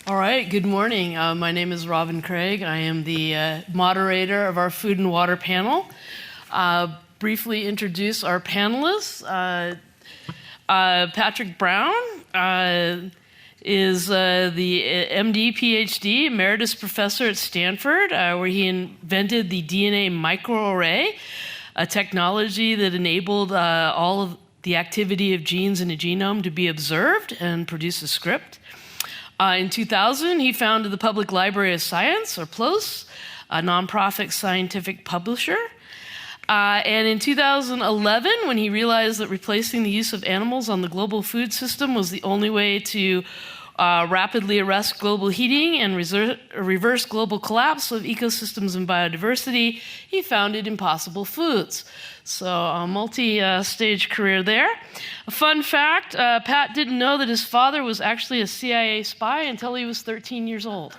All right, good morning. My name is Robin Craig. I am the moderator of our food and water panel. Briefly introduce our panelists. Patrick Brown is the MD, PhD, emeritus professor at Stanford, where he invented the DNA microarray, a technology that enabled all of the activity of genes in a genome to be observed and produce a script. In 2000, he founded the Public Library of Science, or PLOS, a nonprofit scientific publisher. And in 2011, when he realized that replacing the use of animals on the global food system was the only way to rapidly arrest global heating and reverse global collapse of ecosystems and biodiversity, he founded Impossible Foods. So a multi-stage career there. A fun fact, Pat didn't know that his father was actually a CIA spy until he was 13 years old.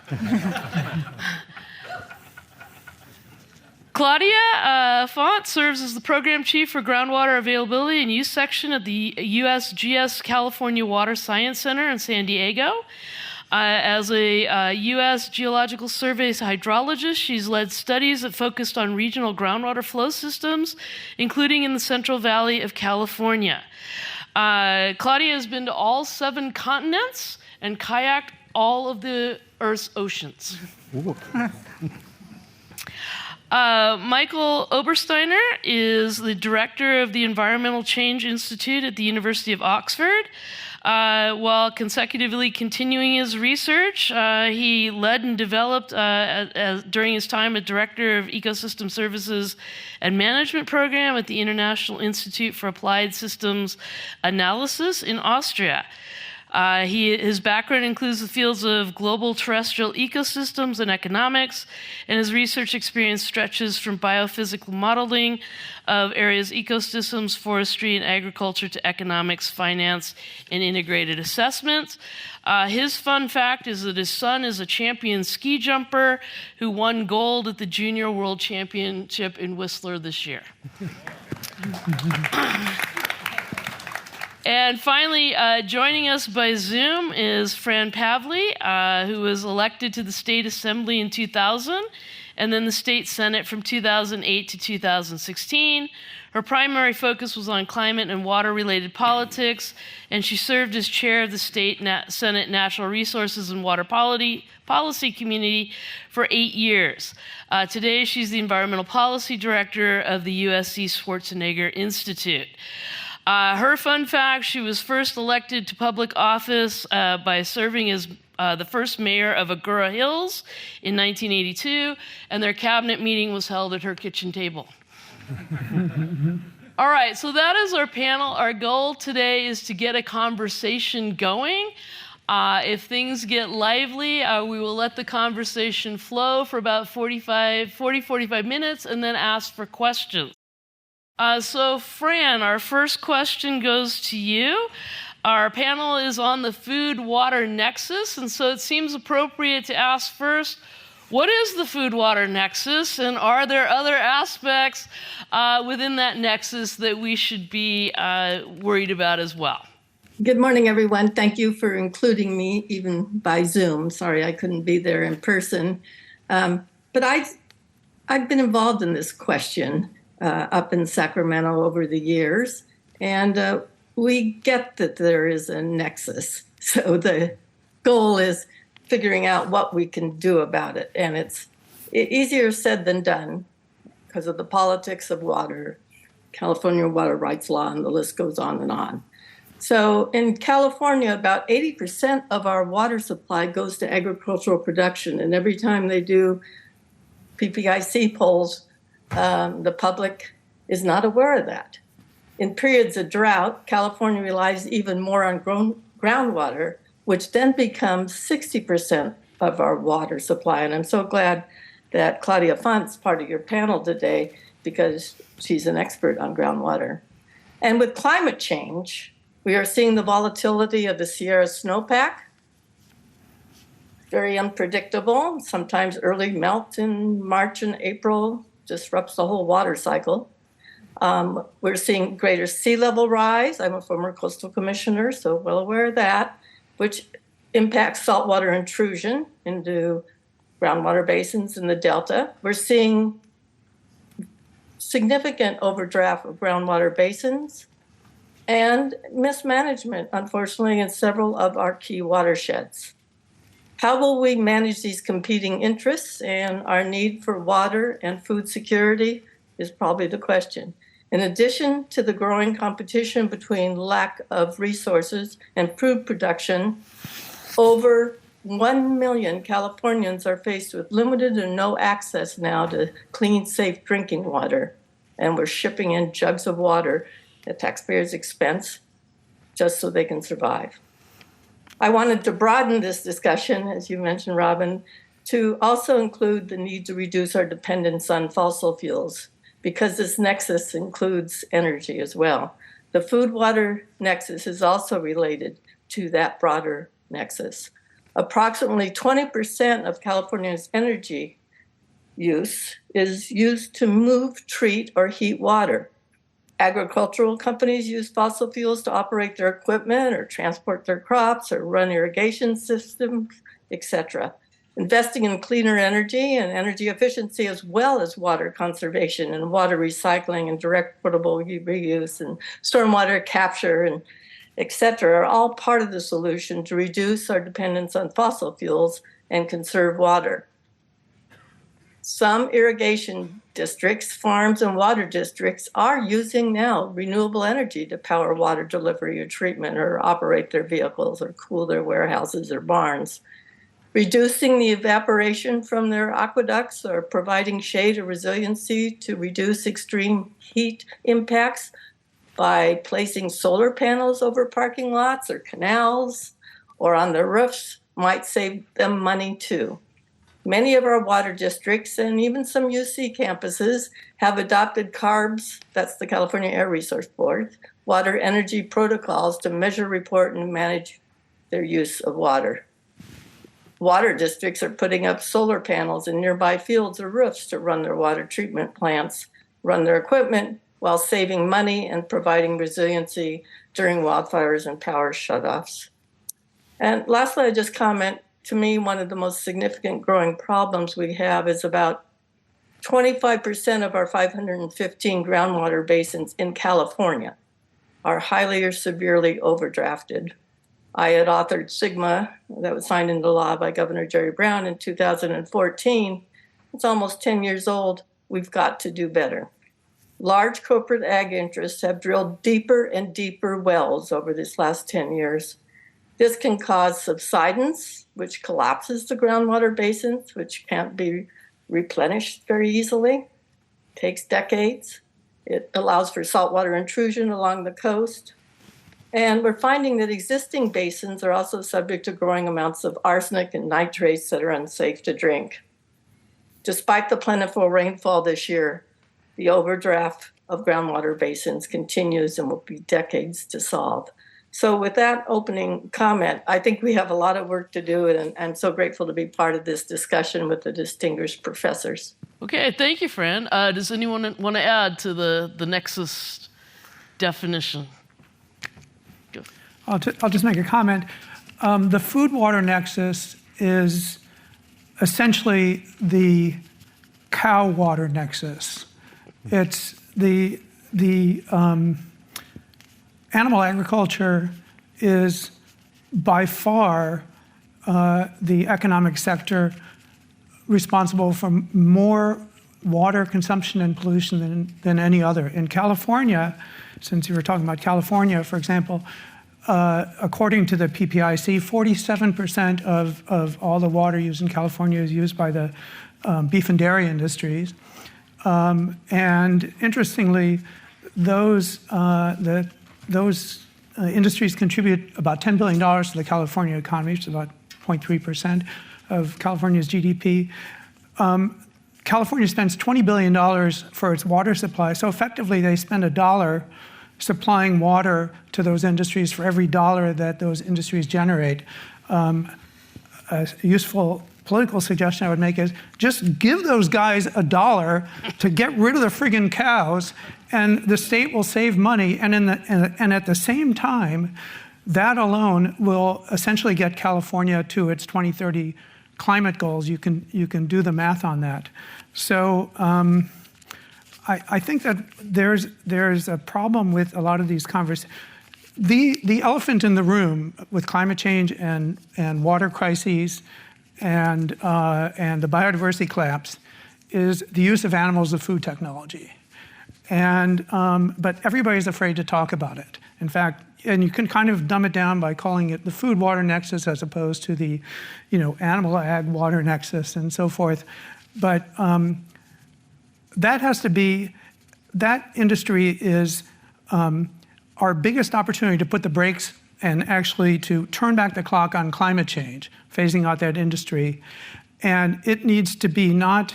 Claudia Font serves as the program chief for groundwater availability and use section at the USGS California Water Science Center in San Diego. As a U.S. Geological Survey's hydrologist, she's led studies that focused on regional groundwater flow systems, including in the Central Valley of California. Claudia has been to all 7 continents and kayaked all of the Earth's oceans. Michael Obersteiner is the director of the Environmental Change Institute at the University of Oxford. While consecutively continuing his research, he led and developed, during his time as Director of Ecosystem Services and Management Program at the International Institute for Applied Systems Analysis in Austria. His background includes the fields of global terrestrial ecosystems and economics, and his research experience stretches from biophysical modeling of areas' ecosystems, forestry, and agriculture to economics, finance, and integrated assessments. His fun fact is that his son is a champion ski jumper who won gold at the Junior World Championship in Whistler this year. And finally, joining us by Zoom is Fran Pavley, who was elected to the State Assembly in 2000, and then the State Senate from 2008 to 2016. Her primary focus was on climate and water-related politics, and she served as chair of the State Senate Natural Resources and Water Policy Committee for 8 years. Today, she's the Environmental Policy Director of the USC Schwarzenegger Institute. Her fun fact, she was first elected to public office by serving as the first mayor of Agoura Hills in 1982, and their cabinet meeting was held at her kitchen table. All right, so that is our panel. Our goal today is to get a conversation going. If things get lively, we will let the conversation flow for about 45 minutes and then ask for questions. So Fran, our first question goes to you. Our panel is on the food-water nexus, and so it seems appropriate to ask first, what is the food-water nexus, and are there other aspects within that nexus that we should be worried about as well? Good morning, everyone. Thank you for including me, even by Zoom. Sorry I couldn't be there in person. But I've been involved in this question up in Sacramento over the years, and we get that there is a nexus. So the goal is figuring out what we can do about it, and it's easier said than done because of the politics of water, California water rights law, and the list goes on and on. So in California, about 80% of our water supply goes to agricultural production, and every time they do PPIC polls, the public is not aware of that. In periods of drought, California relies even more on groundwater, which then becomes 60% of our water supply. And I'm so glad that Claudia Font's part of your panel today because she's an expert on groundwater. And with climate change, we are seeing the volatility of the Sierra snowpack. Very unpredictable. Sometimes early melt in March and April disrupts the whole water cycle. We're seeing greater sea level rise. I'm a former coastal commissioner, so well aware of that, which impacts saltwater intrusion into groundwater basins in the Delta. We're seeing significant overdraft of groundwater basins and mismanagement, unfortunately, in several of our key watersheds. How will we manage these competing interests and our need for water and food security is probably the question. In addition to the growing competition between lack of resources and food production, over 1 million Californians are faced with limited or no access now to clean, safe drinking water. And we're shipping in jugs of water at taxpayers' expense just so they can survive. I wanted to broaden this discussion, as you mentioned, Robin, to also include the need to reduce our dependence on fossil fuels, because this nexus includes energy as well. The food-water nexus is also related to that broader nexus. Approximately 20% of California's energy use is used to move, treat, or heat water. Agricultural companies use fossil fuels to operate their equipment or transport their crops or run irrigation systems, etc. Investing in cleaner energy and energy efficiency, as well as water conservation and water recycling and direct potable reuse and stormwater capture and etc., are all part of the solution to reduce our dependence on fossil fuels and conserve water. Some irrigation districts, farms, and water districts are using now renewable energy to power water delivery or treatment or operate their vehicles or cool their warehouses or barns. Reducing the evaporation from their aqueducts or providing shade or resiliency to reduce extreme heat impacts by placing solar panels over parking lots or canals or on their roofs might save them money too. Many of our water districts and even some UC campuses have adopted CARBs, that's the California Air Resource Board, water energy protocols to measure, report, and manage their use of water. Water districts are putting up solar panels in nearby fields or roofs to run their water treatment plants, run their equipment, while saving money and providing resiliency during wildfires and power shutoffs. And lastly, I just comment, to me, one of the most significant growing problems we have is about 25% of our 515 groundwater basins in California are highly or severely overdrafted. I had authored SIGMA, that was signed into law by Governor Jerry Brown in 2014. It's almost 10 years old. We've got to do better. Large corporate ag interests have drilled deeper and deeper wells over this last 10 years. This can cause subsidence, which collapses the groundwater basins, which can't be replenished very easily. Takes decades. It allows for saltwater intrusion along the coast. And we're finding that existing basins are also subject to growing amounts of arsenic and nitrates that are unsafe to drink. Despite the plentiful rainfall this year, the overdraft of groundwater basins continues and will be decades to solve. So with that opening comment, I think we have a lot of work to do, and I'm so grateful to be part of this discussion with the distinguished professors. Okay, thank you, Fran. Does anyone want to add to the Nexus definition? Go. I'll just make a comment. The food-water nexus is essentially the cow-water nexus. It's the animal agriculture is by far the economic sector responsible for more water consumption and pollution than any other. In California, since you were talking about California, for example, according to the PPIC, 47% of all the water used in California is used by the beef and dairy industries. And interestingly, those industries contribute about $10 billion to the California economy, which is about 0.3% of California's GDP. California spends $20 billion for its water supply, so effectively they spend $1 supplying water to those industries for every dollar that those industries generate. A useful political suggestion I would make is just give those guys $1 to get rid of the friggin' cows, and the state will save money. And at the same time, that alone will essentially get California to its 2030 climate goals. You can do the math on that. So I think that there's a problem with a lot of these conversations. The elephant in the room with climate change and water crises and the biodiversity collapse is the use of animals as food technology. But everybody's afraid to talk about it. In fact, and you can kind of dumb it down by calling it the food water nexus as opposed to the, animal ag water nexus and so forth. But that has to be, that industry is our biggest opportunity to put the brakes and actually to turn back the clock on climate change, phasing out that industry. And it needs to be not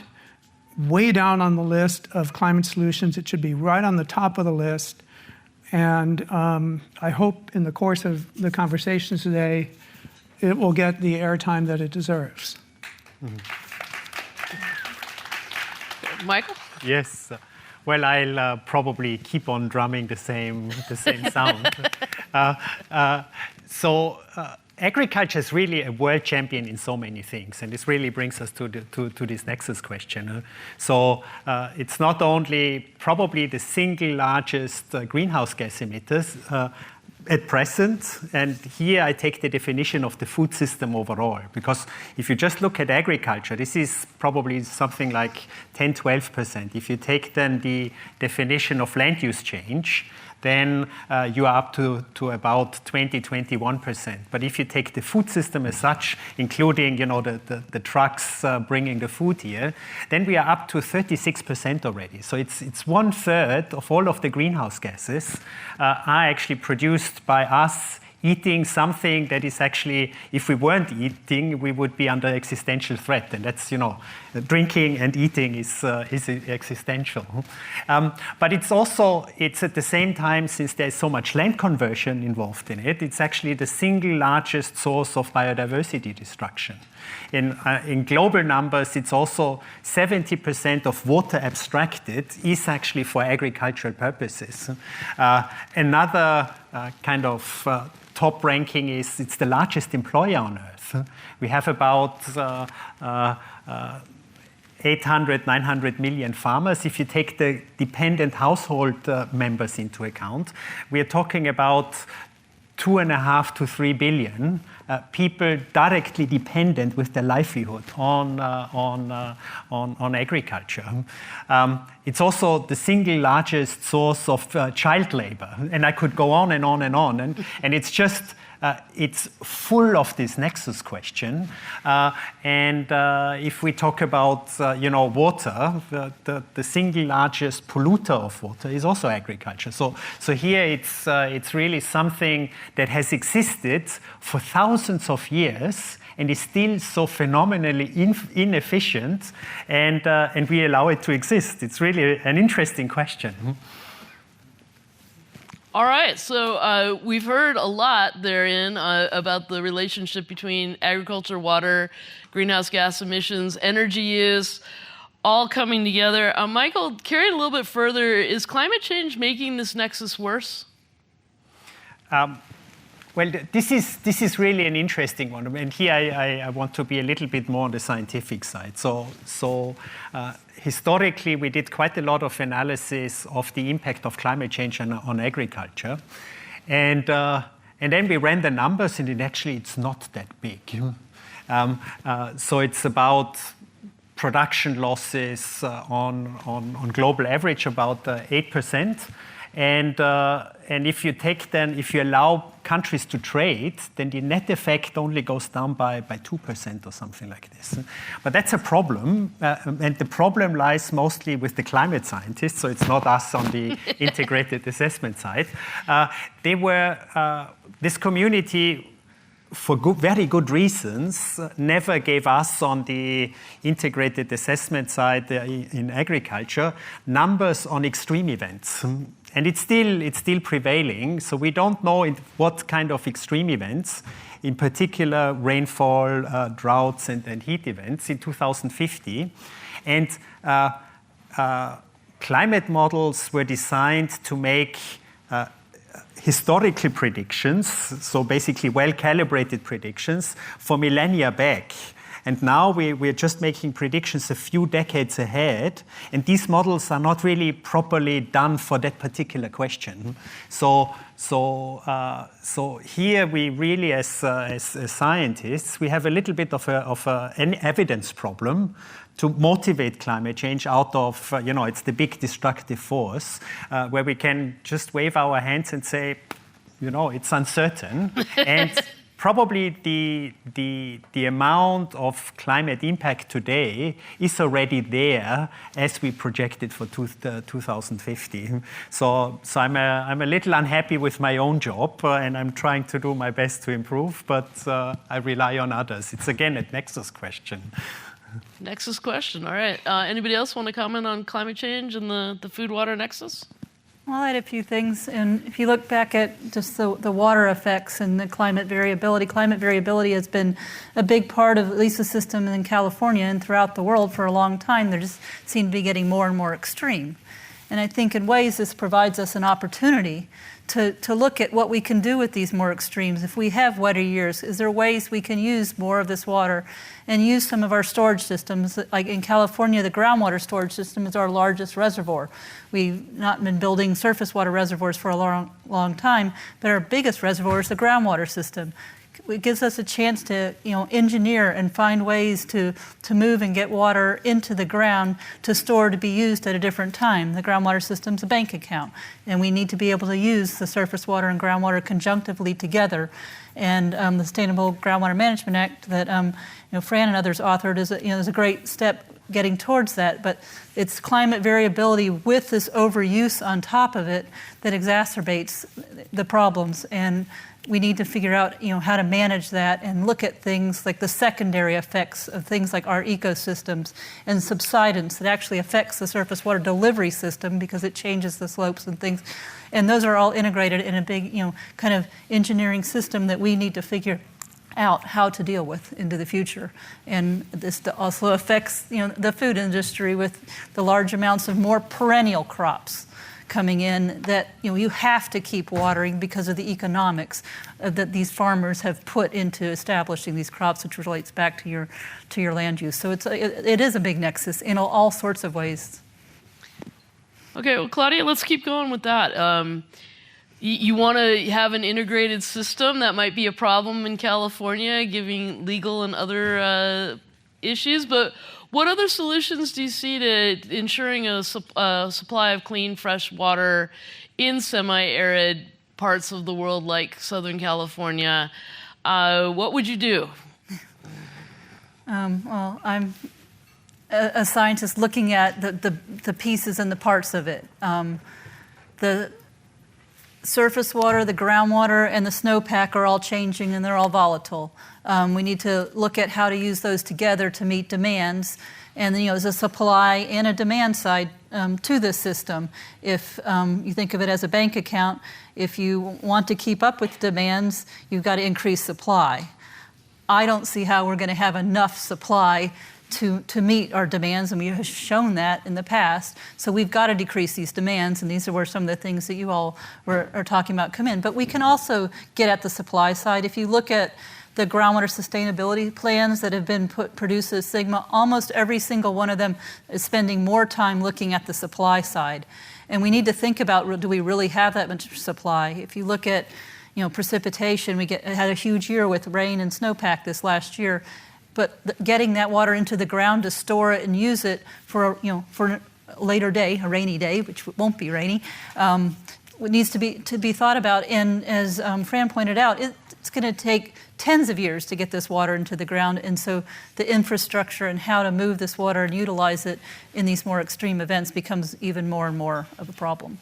way down on the list of climate solutions. It should be right on the top of the list. And I hope in the course of the conversations today, it will get the airtime that it deserves. Michael? Yes. Well, I'll probably keep on drumming the same sound. Agriculture is really a world champion in so many things, and this really brings us to this Nexus question. It's not only probably the single largest greenhouse gas emitters at present, and here I take the definition of the food system overall, because if you just look at agriculture, this is probably something like 10-12%. If you take then the definition of land use change, then you are up to about 20-21%. But if you take the food system as such, including the trucks bringing the food here, then we are up to 36% already. So it's 1/3 of all of the greenhouse gases are actually produced by us eating something that is actually, if we weren't eating, we would be under existential threat. And that's, drinking and eating is existential. But it's at the same time, since there's so much land conversion involved in it, it's actually the single largest source of biodiversity destruction. In global numbers, it's also 70% of water abstracted is actually for agricultural purposes. Another kind of top ranking is it's the largest employer on earth. We have about 800, 900 million farmers. If you take the dependent household members into account, we are talking about 2.5 to 3 billion people directly dependent with their livelihood on agriculture. It's also the single largest source of child labor, and I could go on and on and on. And it's just it's full of this nexus question. If we talk about water, the single largest polluter of water is also agriculture. So here it's really something that has existed for thousands of years and is still so phenomenally inefficient, and we allow it to exist. It's really an interesting question. All right, so we've heard a lot therein about the relationship between agriculture, water, greenhouse gas emissions, energy use, all coming together. Michael, carry it a little bit further. Is climate change making this nexus worse? Well, this is really an interesting one, and here I want to be a little bit more on the scientific side. So historically, we did quite a lot of analysis of the impact of climate change on agriculture, and then we ran the numbers, and it's not that big. So it's about production losses on global average about 8%. And if you allow countries to trade, then the net effect only goes down by 2% or something like this. But that's a problem, and the problem lies mostly with the climate scientists, so it's not us on the integrated assessment side. This community, for very good reasons, never gave us on the integrated assessment side in agriculture numbers on extreme events. And it's still prevailing, so we don't know what kind of extreme events, in particular rainfall, droughts, and heat events in 2050. And climate models were designed to make historical predictions, so basically well-calibrated predictions for millennia back. And now we're just making predictions a few decades ahead, and these models are not really properly done for that particular question. So here we really, as scientists, we have a little bit of an evidence problem to motivate climate change out of, it's the big destructive force, where we can just wave our hands and say, it's uncertain. And probably the amount of climate impact today is already there as we projected for 2050. So I'm a little unhappy with my own job, and I'm trying to do my best to improve, but I rely on others. It's again a Nexus question. Nexus question. All right. Anybody else want to comment on climate change and the food-water nexus? I'll add a few things. And if you look back at just the water effects and the climate variability has been a big part of at least the system in California and throughout the world for a long time. They just seem to be getting more and more extreme. And I think in ways this provides us an opportunity to look at what we can do with these more extremes. If we have wetter years, is there ways we can use more of this water and use some of our storage systems? Like in California, the groundwater storage system is our largest reservoir. We've not been building surface water reservoirs for a long time, but our biggest reservoir is the groundwater system. It gives us a chance to engineer and find ways to move and get water into the ground to store to be used at a different time. The groundwater system's a bank account, and we need to be able to use the surface water and groundwater conjunctively together. And the Sustainable Groundwater Management Act that Fran and others authored is a great step getting towards that. But it's climate variability with this overuse on top of it that exacerbates the problems. And we need to figure out, how to manage that and look at things like the secondary effects of things like our ecosystems and subsidence that actually affects the surface water delivery system because it changes the slopes and things. And those are all integrated in a big, kind of engineering system that we need to figure out how to deal with into the future. And this also affects, the food industry with the large amounts of more perennial crops coming in that you have to keep watering because of the economics that these farmers have put into establishing these crops, which relates back to your land use. So it is a big nexus in all sorts of ways. Okay, well, Claudia, let's keep going with that. You want to have an integrated system. That might be a problem in California, giving legal and other issues, but what other solutions do you see to ensuring a supply of clean, fresh water in semi-arid parts of the world like Southern California? What would you do? Well, I'm a scientist looking at the pieces and the parts of it. The surface water, the groundwater, and the snowpack are all changing and they're all volatile. We need to look at how to use those together to meet demands. And then, there's a supply and a demand side to this system. If you think of it as a bank account, if you want to keep up with demands, you've got to increase supply. I don't see how we're going to have enough supply to meet our demands, and we have shown that in the past. So we've got to decrease these demands, and these are where some of the things that you all are talking about come in. But we can also get at the supply side. If you look at the groundwater sustainability plans that have been produced at Sigma, almost every single one of them is spending more time looking at the supply side. And we need to think about, do we really have that much supply? If you look at precipitation, we had a huge year with rain and snowpack this last year. But getting that water into the ground to store it and use it for a later day, a rainy day, which won't be rainy, needs to be thought about. And as Fran pointed out, it's going to take tens of years to get this water into the ground. And so the infrastructure and how to move this water and utilize it in these more extreme events becomes even more and more of a problem.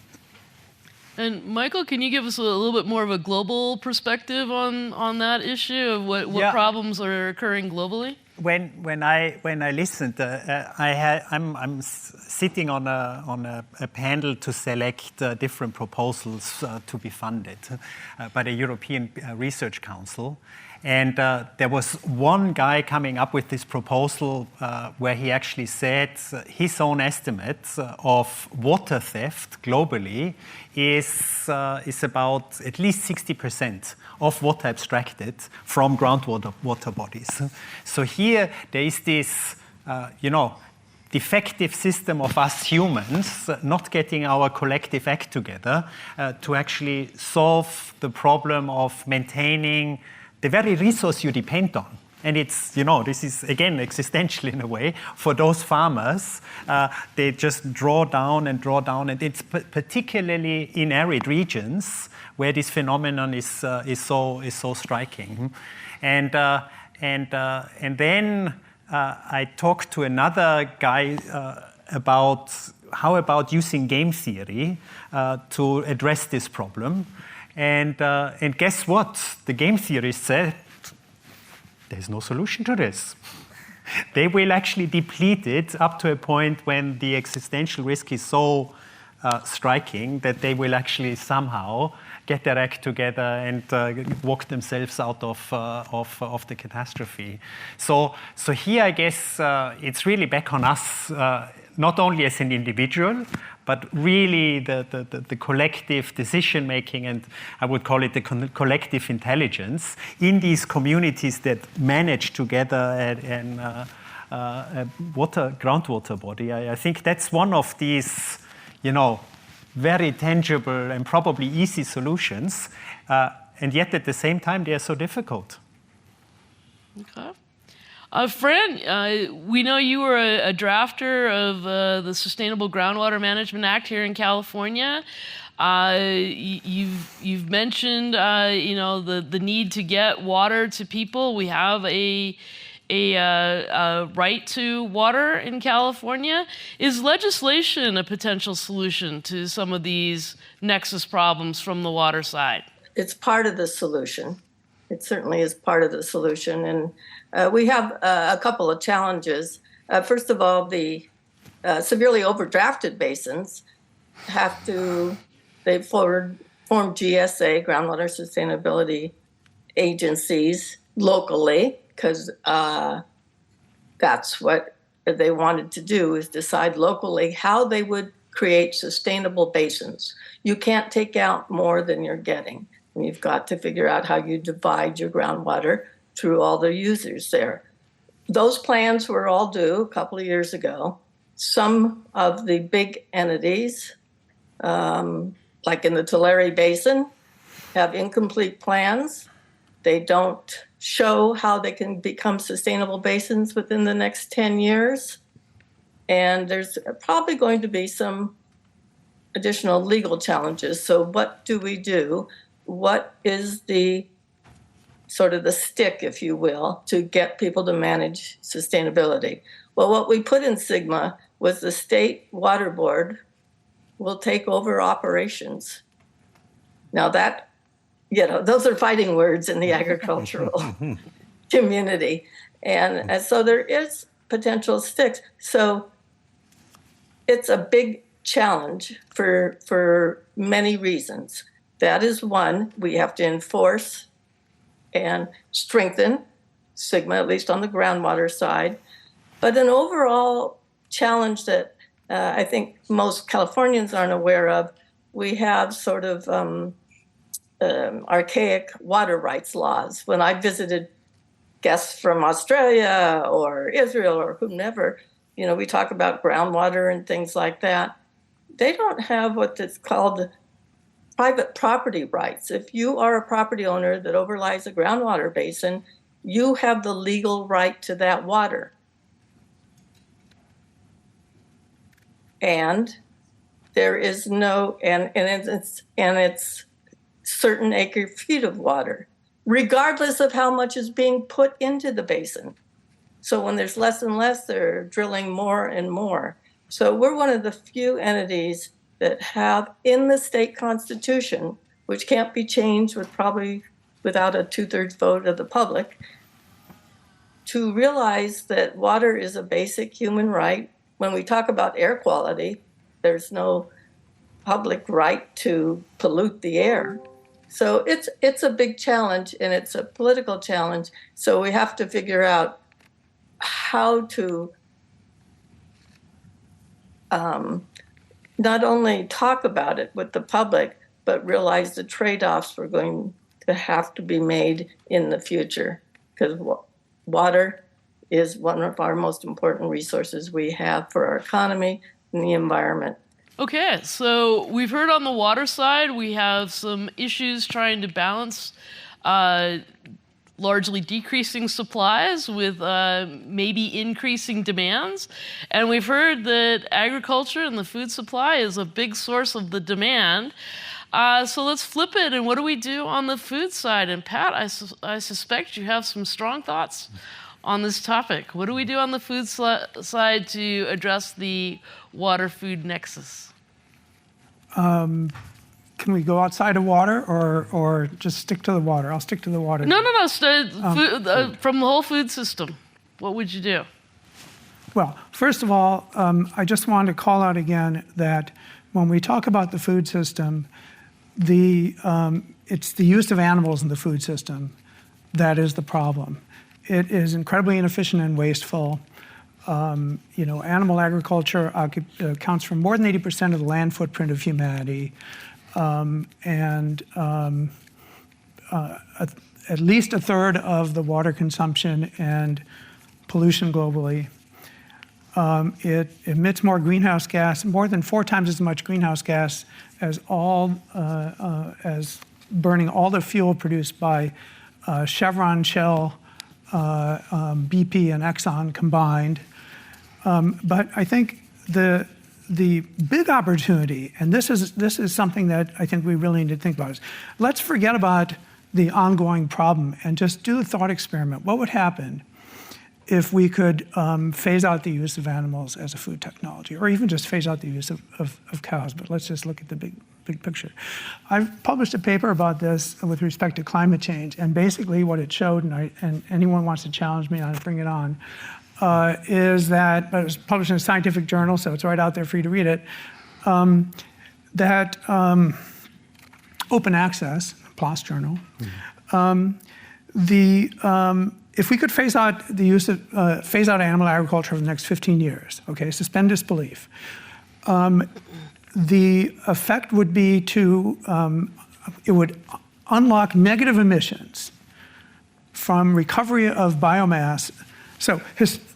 And Michael, can you give us a little bit more of a global perspective on that issue of what problems are occurring globally? When I listened, I'm sitting on a panel to select different proposals to be funded by the European Research Council, And there was one guy coming up with this proposal where he actually said his own estimates of water theft globally is about at least 60% of water abstracted from groundwater water bodies. So here there is this, defective system of us humans not getting our collective act together to actually solve the problem of maintaining the very resource you depend on. And it's, this is again existential in a way for those farmers. They just draw down, and it's particularly in arid regions where this phenomenon is so striking. And then I talked to another guy about how about using game theory to address this problem. And guess what? The game theorist said, there's no solution to this. They will actually deplete it up to a point when the existential risk is so striking that they will actually somehow get their act together and walk themselves out of the catastrophe. So here, I guess, it's really back on us, not only as an individual, but really the collective decision-making, and I would call it the collective intelligence in these communities that manage together a groundwater body. I think that's one of these, very tangible and probably easy solutions, and yet at the same time they are so difficult. Okay. Fran, we know you were a drafter of the Sustainable Groundwater Management Act here in California. You've mentioned the need to get water to people. We have a right to water in California. Is legislation a potential solution to some of these nexus problems from the water side? It's part of the solution. It certainly is part of the solution. And we have a couple of challenges. First of all, the severely overdrafted basins they form GSA, groundwater sustainability agencies, locally, because that's what they wanted to do, is decide locally how they would create sustainable basins. You can't take out more than you're getting. And you've got to figure out how you divide your groundwater through all the users there. Those plans were all due a couple of years ago. Some of the big entities, like in the Tulare Basin, have incomplete plans. They don't show how they can become sustainable basins within the next 10 years. And there's probably going to be some additional legal challenges. So what do we do? What is the sort of the stick, if you will, to get people to manage sustainability? Well, what we put in SGMA was the state water board will take over operations. Now that, those are fighting words in the agricultural community. And so there is potential sticks. So it's a big challenge for many reasons. That is one. We have to enforce and strengthen SGMA, at least on the groundwater side. But an overall challenge that I think most Californians aren't aware of, we have sort of archaic water rights laws. When I visited guests from Australia or Israel or whomever, we talk about groundwater and things like that. They don't have what is called private property rights. If you are a property owner that overlies a groundwater basin, you have the legal right to that water. And there is it's certain acre feet of water, regardless of how much is being put into the basin. So when there's less and less, they're drilling more and more. So we're one of the few entities that have in the state constitution, which can't be changed without a 2/3 vote of the public, to realize that water is a basic human right. When we talk about air quality, there's no public right to pollute the air. So it's a big challenge, and it's a political challenge. So we have to figure out how to not only talk about it with the public, but realize the trade-offs we're going to have to be made in the future, because water is one of our most important resources we have for our economy and the environment. Okay, so we've heard on the water side, we have some issues trying to balance largely decreasing supplies with maybe increasing demands. And we've heard that agriculture and the food supply is a big source of the demand. So let's flip it, and what do we do on the food side? And Pat, I suspect you have some strong thoughts on this topic. What do we do on the food side to address the water-food nexus? Can we go outside of water or just stick to the water? I'll stick to the water. No. From the whole food system, what would you do? Well, first of all, I just want to call out again that when we talk about the food system, it's the use of animals in the food system that is the problem. It is incredibly inefficient and wasteful. Animal agriculture accounts for more than 80% of the land footprint of humanity, and at least a third of the water consumption and pollution globally. It emits more greenhouse gas, more than 4 times as much greenhouse gas as burning all the fuel produced by Chevron, Shell, BP, and Exxon combined. But I think the big opportunity, and this is something that I think we really need to think about, is let's forget about the ongoing problem and just do a thought experiment. What would happen if we could phase out the use of animals as a food technology, or even just phase out the use of cows? But let's just look at the big picture. I've published a paper about this with respect to climate change, and basically what it showed, and anyone wants to challenge me on it, bring it on, is that, but it was published in a scientific journal, so it's right out there for you to read it, that open access, PLOS journal, if we could phase out animal agriculture over the next 15 years, okay, suspend disbelief, the effect would be it would unlock negative emissions from recovery of biomass. So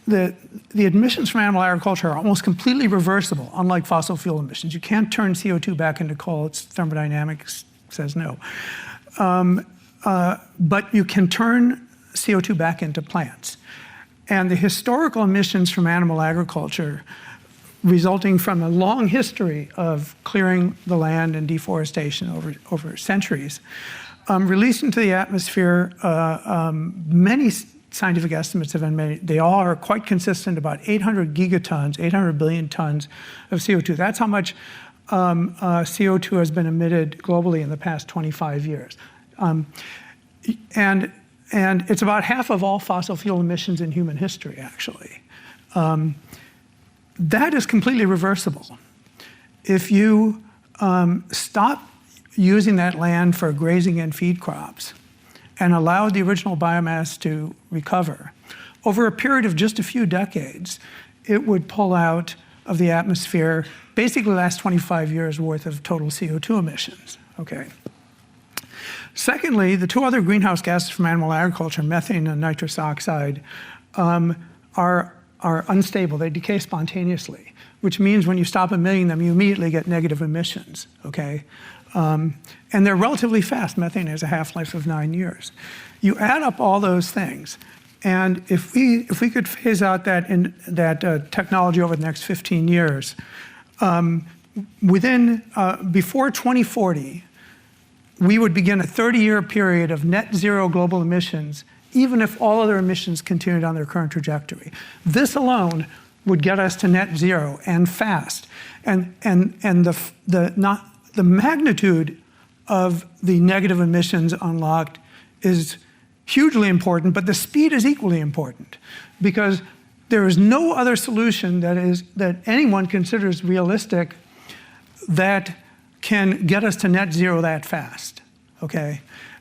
the emissions from animal agriculture are almost completely reversible, unlike fossil fuel emissions. You can't turn CO2 back into coal. It's thermodynamics says no. But you can turn CO2 back into plants. And the historical emissions from animal agriculture, resulting from a long history of clearing the land and deforestation over centuries, released into the atmosphere, many scientific estimates have been made. They all are quite consistent, about 800 gigatons, 800 billion tons of CO2. That's how much CO2 has been emitted globally in the past 25 years. And it's about half of all fossil fuel emissions in human history, actually. That is completely reversible. If you stop using that land for grazing and feed crops and allow the original biomass to recover, over a period of just a few decades, it would pull out of the atmosphere basically the last 25 years worth of total CO2 emissions, okay? Secondly, the 2 other greenhouse gases from animal agriculture, methane and nitrous oxide, are unstable. They decay spontaneously, which means when you stop emitting them, you immediately get negative emissions, okay? And they're relatively fast. Methane has a half-life of 9 years. You add up all those things, and if we could phase out that technology over the next 15 years, before 2040, we would begin a 30-year period of net zero global emissions, even if all other emissions continued on their current trajectory. This alone would get us to net zero, and fast. And the magnitude of the negative emissions unlocked is hugely important, but the speed is equally important, because there is no other solution that anyone considers realistic that can get us to net zero that fast, okay?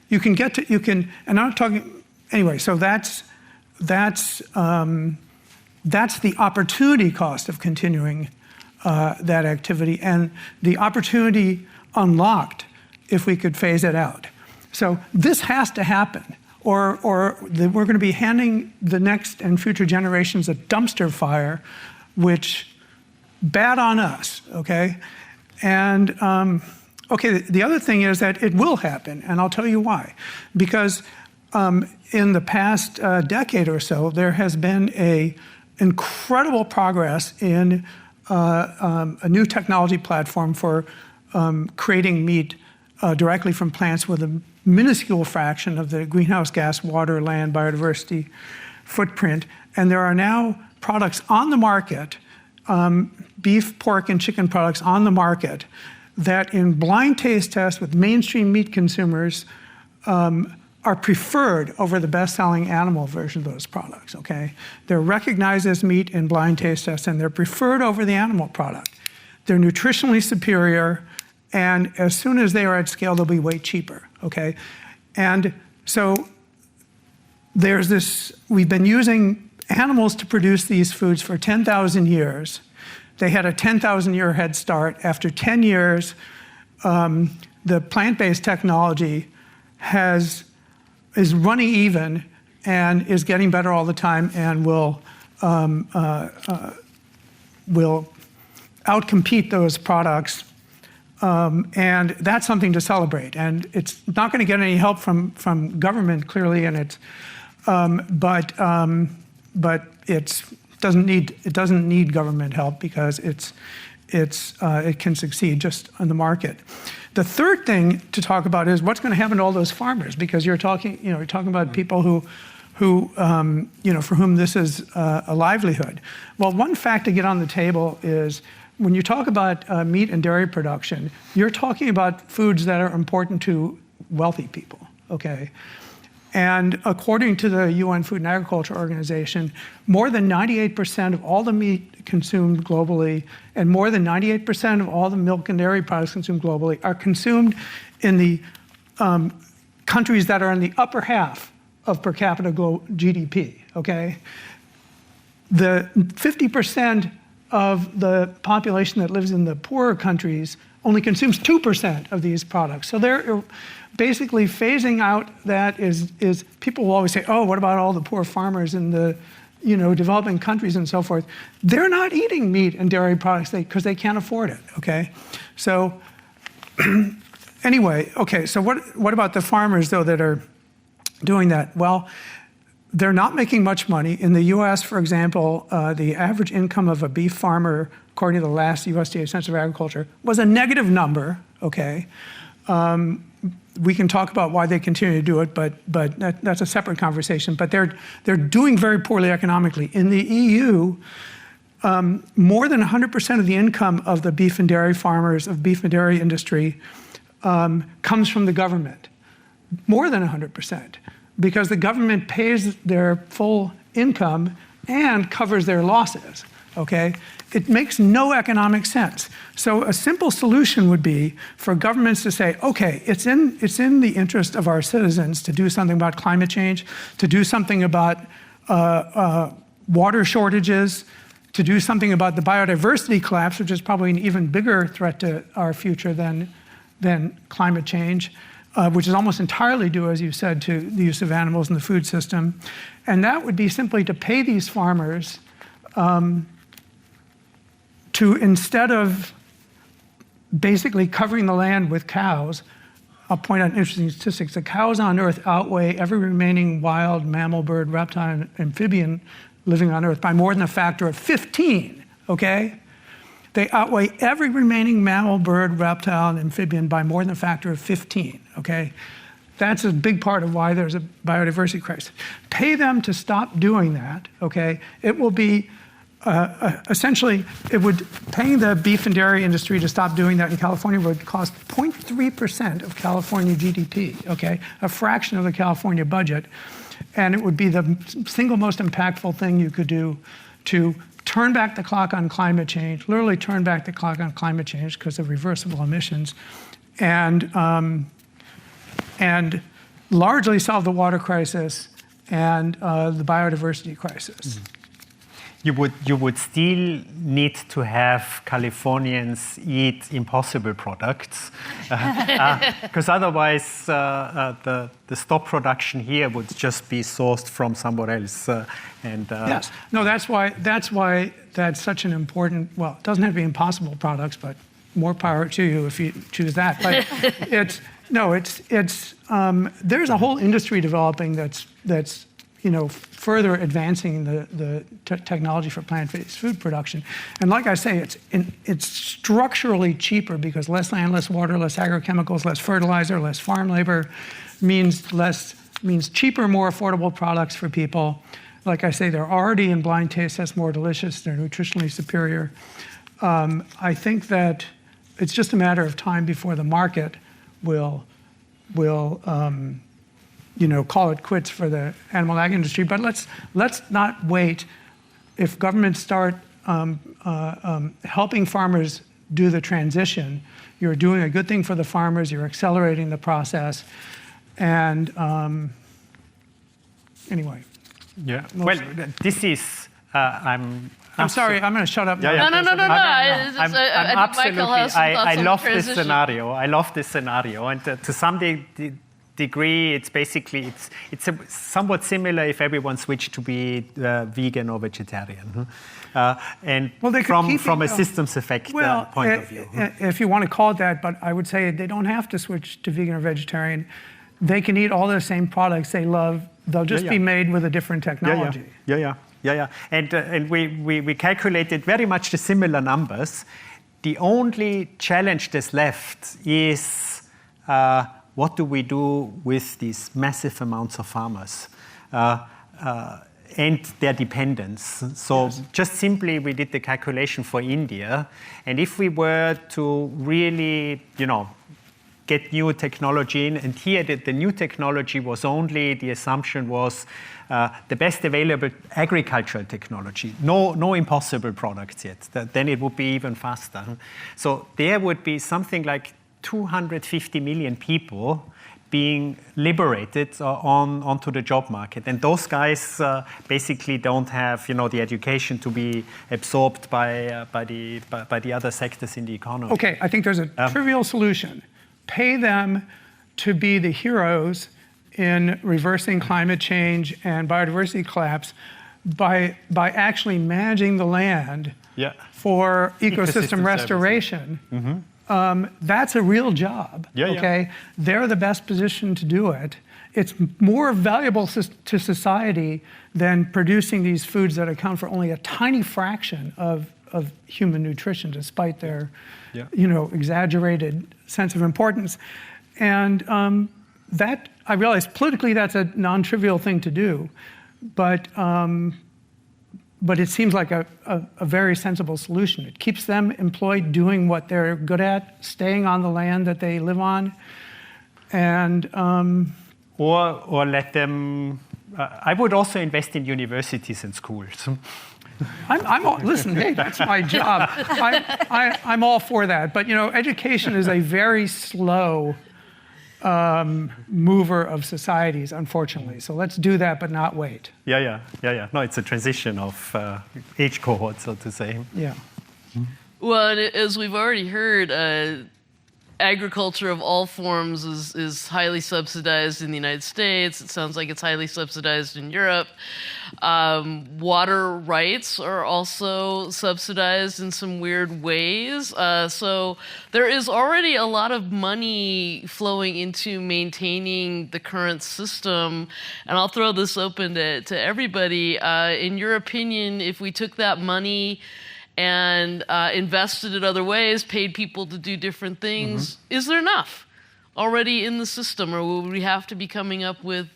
You can get to, and I'm not talking, anyway, so that's the opportunity cost of continuing that activity, and the opportunity unlocked if we could phase it out. So this has to happen, or we're going to be handing the next and future generations a dumpster fire, which bad on us, okay? And okay, the other thing is that it will happen, and I'll tell you why. Because in the past decade or so, there has been a incredible progress in a new technology platform for creating meat directly from plants with a minuscule fraction of the greenhouse gas, water, land, biodiversity footprint. And there are now products on the market, beef, pork, and chicken products on the market that in blind taste tests with mainstream meat consumers are preferred over the best-selling animal version of those products, okay? They're recognized as meat in blind taste tests, and they're preferred over the animal product. They're nutritionally superior, and as soon as they are at scale, they'll be way cheaper, okay? And so there's this, we've been using animals to produce these foods for 10,000 years. They had a 10,000-year head start. After 10 years, the plant-based technology is running even and is getting better all the time and will outcompete those products. And that's something to celebrate. And it's not going to get any help from government, clearly, and it's, but it doesn't need government help because it can succeed just on the market. The third thing to talk about is what's going to happen to all those farmers, because you're talking about people who for whom this is a livelihood. Well, one fact to get on the table is when you talk about meat and dairy production, you're talking about foods that are important to wealthy people, okay? And according to the UN Food and Agriculture Organization, more than 98% of all the meat consumed globally and more than 98% of all the milk and dairy products consumed globally are consumed in the countries that are in the upper half of per capita GDP, okay? The 50% of the population that lives in the poorer countries only consumes 2% of these products. So they're basically phasing out that is people will always say, oh, what about all the poor farmers in the developing countries and so forth? They're not eating meat and dairy products because they can't afford it, okay? So anyway, okay, so what about the farmers, though, that are doing that? Well, they're not making much money. In the US, for example, the average income of a beef farmer, according to the last USDA Census of Agriculture, was a negative number, okay? We can talk about why they continue to do it, but that's a separate conversation. But they're doing very poorly economically. In the EU, more than 100% of the income of the beef and dairy farmers, of beef and dairy industry, comes from the government. More than 100%, because the government pays their full income and covers their losses, okay? It makes no economic sense. So a simple solution would be for governments to say, okay, it's in the interest of our citizens to do something about climate change, to do something about water shortages, to do something about the biodiversity collapse, which is probably an even bigger threat to our future than climate change, which is almost entirely due, as you said, to the use of animals in the food system. And that would be simply to pay these farmers to, instead of basically covering the land with cows, I'll point out interesting statistics. The cows on Earth outweigh every remaining wild mammal, bird, reptile, and amphibian living on Earth by more than a factor of 15, okay? They outweigh every remaining mammal, bird, reptile, and amphibian by more than a factor of 15, okay? That's a big part of why there's a biodiversity crisis. Pay them to stop doing that, okay? It will be essentially, paying the beef and dairy industry to stop doing that in California would cost 0.3% of California GDP, okay? A fraction of the California budget. And it would be the single most impactful thing you could do to turn back the clock on climate change, literally turn back the clock on climate change because of reversible emissions, and and largely solve the water crisis and the biodiversity crisis. You would still need to have Californians eat impossible products, because otherwise the stop production here would just be sourced from somewhere else. Yes, no, that's why that's such an important. Well, it doesn't have to be impossible products, but more power to you if you choose that. But there's a whole industry developing that's further advancing the technology for plant-based food production. And like I say, it's structurally cheaper because less land, less water, less agrochemicals, less fertilizer, less farm labor means cheaper, more affordable products for people. Like I say, they're already in blind taste tests more delicious, they're nutritionally superior. I think that it's just a matter of time before the market will call it quits for the animal ag industry. But let's not wait. If governments start helping farmers do the transition, you're doing a good thing for the farmers, you're accelerating the process. And anyway. Yeah, well, this is, I'm sorry, I'm going to shut up now. No. I love this scenario. I love this scenario. And to some degree, it's basically, it's somewhat similar if everyone switched to be vegan or vegetarian. And from a systems effect point of view. If you want to call it that, but I would say they don't have to switch to vegan or vegetarian. They can eat all the same products they love. They'll just be made with a different technology. Yeah. And we calculated very much the similar numbers. The only challenge that's left is what do we do with these massive amounts of farmers and their dependence? So just simply, we did the calculation for India, and if we were to really, get new technology in, and here the new technology was only, the assumption was the best available agricultural technology, no impossible products yet, then it would be even faster. So there would be something like 250 million people being liberated onto the job market. And those guys basically don't have, the education to be absorbed by the other sectors in the economy. Okay, I think there's a trivial solution. Pay them to be the heroes in reversing climate change and biodiversity collapse by actually managing the land for ecosystem restoration. That's a real job, okay? They're the best position to do it. It's more valuable to society than producing these foods that account for only a tiny fraction of human nutrition, despite their exaggerated sense of importance. And that, I realize politically that's a non-trivial thing to do, but it seems like a very sensible solution. It keeps them employed doing what they're good at, staying on the land that they live on, and or let them. I would also invest in universities and schools. Listen, hey, that's my job. I'm all for that. But education is a very slow mover of societies, unfortunately. So let's do that, but not wait. Yeah. No, it's a transition of age cohort, so to say. Yeah. Well, as we've already heard, agriculture of all forms is highly subsidized in the United States. It sounds like it's highly subsidized in Europe. Water rights are also subsidized in some weird ways. So there is already a lot of money flowing into maintaining the current system. And I'll throw this open to everybody. In your opinion, if we took that money and invested it other ways, paid people to do different things, is there enough already in the system, or will we have to be coming up with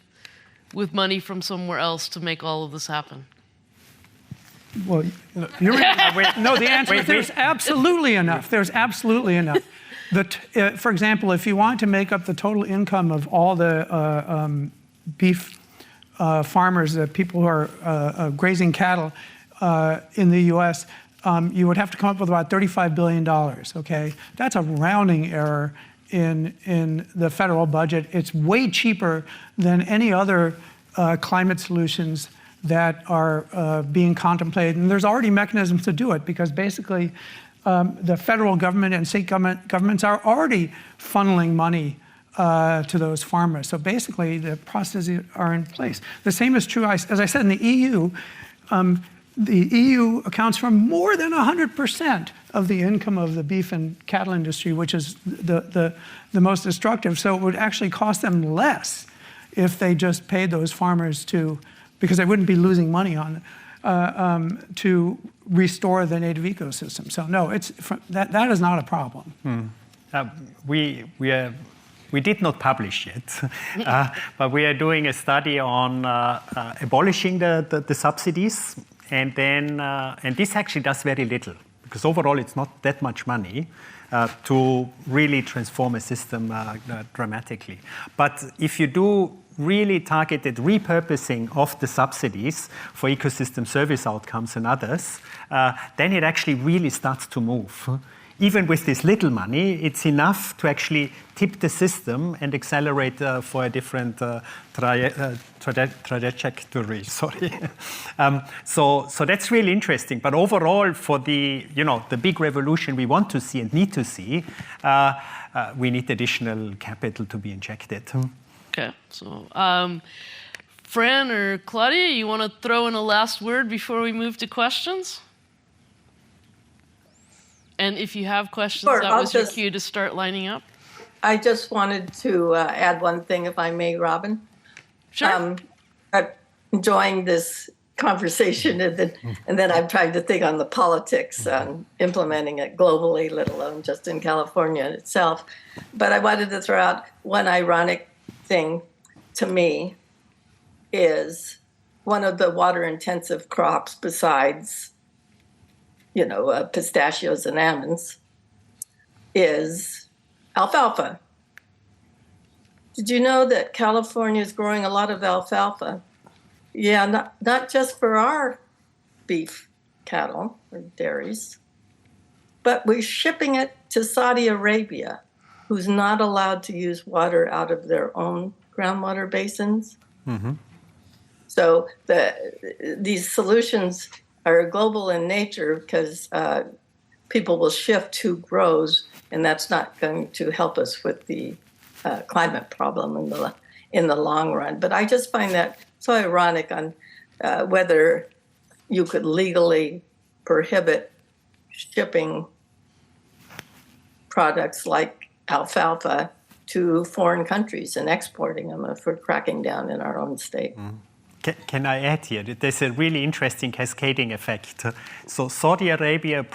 money from somewhere else to make all of this happen? Well, the answer is there's absolutely enough. There's absolutely enough. For example, if you want to make up the total income of all the beef farmers, the people who are grazing cattle in the U.S., you would have to come up with about $35 billion, okay? That's a rounding error, in the federal budget. It's way cheaper than any other climate solutions that are being contemplated. And there's already mechanisms to do it because basically the federal government and state governments are already funneling money to those farmers. So basically the processes are in place. The same is true, as I said, in the EU. The EU accounts for more than 100% of the income of the beef and cattle industry, which is the most destructive. So it would actually cost them less if they just paid those farmers because they wouldn't be losing money on to restore the native ecosystem. So no, that is not a problem. We did not publish yet, but we are doing a study on abolishing the subsidies. And this actually does very little, because overall it's not that much money to really transform a system dramatically. But if you do really targeted repurposing of the subsidies for ecosystem service outcomes and others, then it actually really starts to move. Even with this little money, it's enough to actually tip the system and accelerate for a different trajectory. Sorry. So that's really interesting. But overall, for the big revolution we want to see and need to see, we need additional capital to be injected. Okay. So, Fran or Claudia, you want to throw in a last word before we move to questions? And if you have questions, Sure, that was your cue to start lining up. I just wanted to add one thing, if I may, Robin. Sure. I'm enjoying this conversation, and then I'm trying to think on the politics on implementing it globally, let alone just in California itself. But I wanted to throw out one ironic thing to me is one of the water-intensive crops besides pistachios and almonds, is alfalfa. Did you know that California is growing a lot of alfalfa? Yeah, not just for our beef cattle or dairies, but we're shipping it to Saudi Arabia, who's not allowed to use water out of their own groundwater basins. Mm-hmm. So these solutions are global in nature because people will shift who grows, and that's not going to help us with the climate problem in the long run. But I just find that so ironic on whether you could legally prohibit shipping products like alfalfa to foreign countries and exporting them if we're cracking down in our own state. Mm. Can I add here? There's a really interesting cascading effect. So Saudi Arabia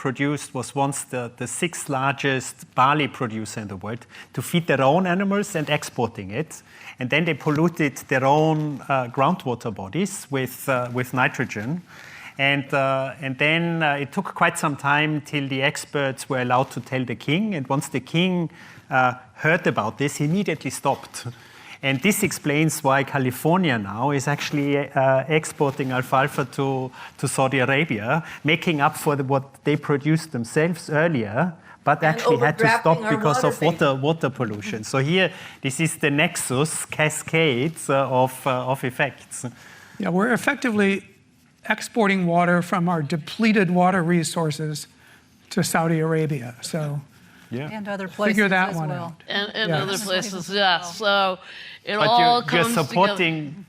was once the sixth largest barley producer in the world to feed their own animals and exporting it. And then they polluted their own groundwater bodies with nitrogen. And then it took quite some time till the experts were allowed to tell the king. And once the king heard about this, he immediately stopped. And this explains why California now is actually exporting alfalfa to Saudi Arabia, making up for what they produced themselves earlier, but actually had to stop because of water pollution. So here, this is the Nexus cascades of effects. Yeah, we're effectively exporting water from our depleted water resources to Saudi Arabia. So. Yeah. And other places Figure that as one well. out. And yes. other places, yeah. So it all comes together. You're supporting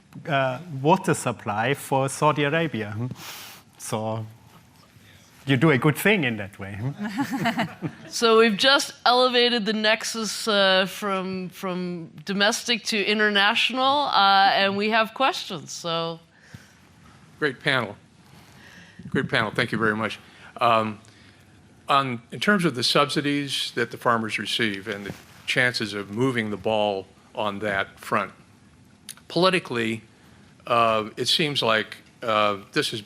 water supply for Saudi Arabia. So you do a good thing in that way. So we've just elevated the nexus from domestic to international, and we have questions. So, great panel. Thank you very much. In terms of the subsidies that the farmers receive and the chances of moving the ball on that front, politically, it seems like this would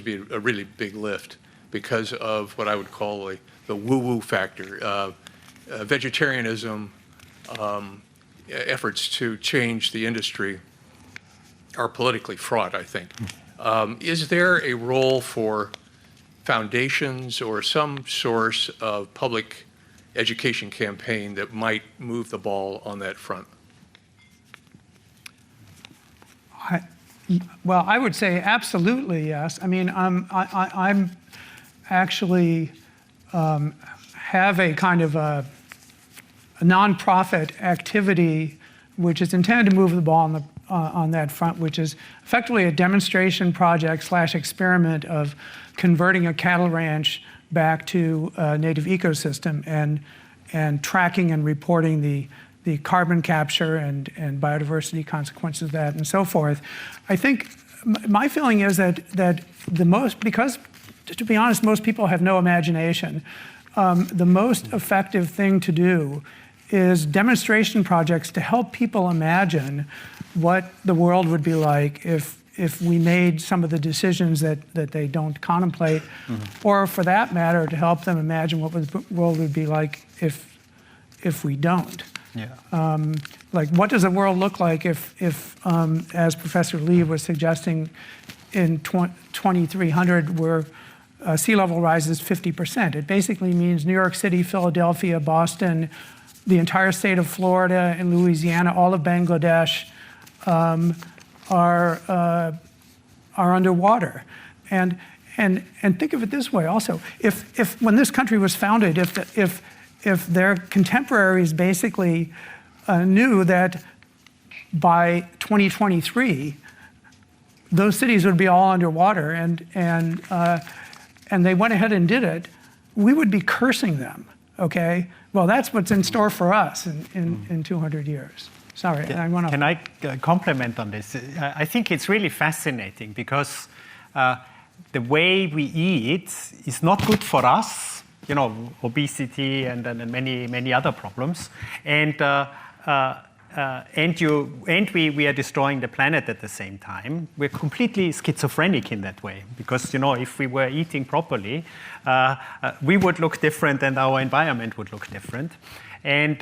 be a really big lift because of what I would call the woo-woo factor. Vegetarianism, efforts to change the industry are politically fraught, I think. Is there a role for foundations or some source of public education campaign that might move the ball on that front? Well, I would say absolutely yes. I mean, I'm actually have a kind of a nonprofit activity which is intended to move the ball on that front, which is effectively a demonstration project / experiment of converting a cattle ranch back to a native ecosystem and tracking and reporting the carbon capture and biodiversity consequences of that and so forth. I think my feeling is that because to be honest, most people have no imagination, the most effective thing to do is demonstration projects to help people imagine what the world would be like if we made some of the decisions that they don't contemplate, or for that matter, to help them imagine what the world would be like if we don't. Yeah. Like, what does the world look like if as Professor Lee was suggesting, in 2300, where sea level rises 50%? It basically means New York City, Philadelphia, Boston, the entire state of Florida and Louisiana, all of Bangladesh are underwater. And think of it this way also: if when this country was founded, if their contemporaries basically knew that by 2023 those cities would be all underwater, and they went ahead and did it, we would be cursing them. Okay, well, that's what's in store for us in 200 years. Sorry, I want to. Can I comment on this? I think it's really fascinating because the way we eat is not good for us. You know, obesity and many other problems, and we are destroying the planet at the same time. We're completely schizophrenic in that way because, you know, if we were eating properly, we would look different and our environment would look different, and